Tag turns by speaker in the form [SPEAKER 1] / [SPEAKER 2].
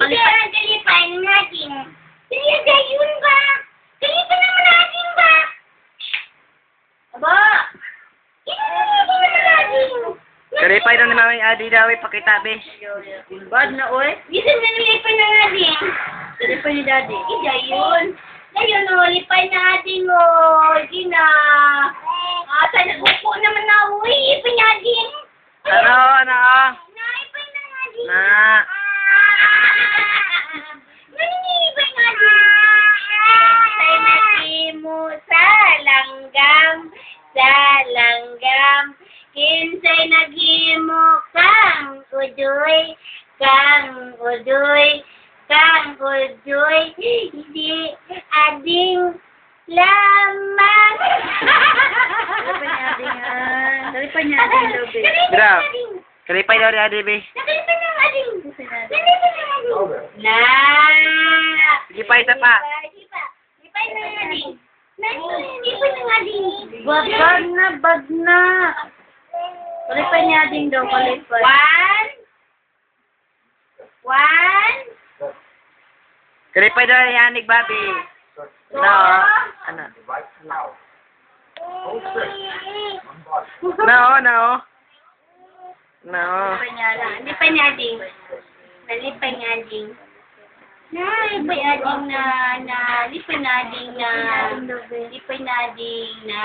[SPEAKER 1] Hindi, ang kalipan natin. Hindi, yun ba? Kalipan naman natin ba? Aba! Kalipan naman natin.
[SPEAKER 2] Kalipay daw ni Mami Adi daw, pakita, be.
[SPEAKER 3] Bad na, oy.
[SPEAKER 1] Bisan na nilipan na natin.
[SPEAKER 3] Kalipay ni Daddy.
[SPEAKER 1] Ida yun. Ngayon, o, lipan natin, o. Sige na. Sana upo naman na, uy. Lipan natin.
[SPEAKER 2] Ano?
[SPEAKER 1] Naipan na natin.
[SPEAKER 2] Na.
[SPEAKER 1] Naninipan natin. Say nakimo sa langgam. Kinsay naghimo kang udoy. Hindi ading lamang.
[SPEAKER 3] Kalipay niya ading daw, be.
[SPEAKER 2] Graw. Kalipay daw ni Adi, be.
[SPEAKER 1] Nakalipan ng ading. Na.
[SPEAKER 2] Sige pa, isa pa.
[SPEAKER 1] Lipan ng ading. Lipan ng ading.
[SPEAKER 3] Bag na. Kalipay niya ading daw, kalipay.
[SPEAKER 1] One.
[SPEAKER 2] Kalipay daw ni Anik, Babi. No. Ano? No.
[SPEAKER 1] Lipan niya ading. Nalipan niya ading. Lipan na.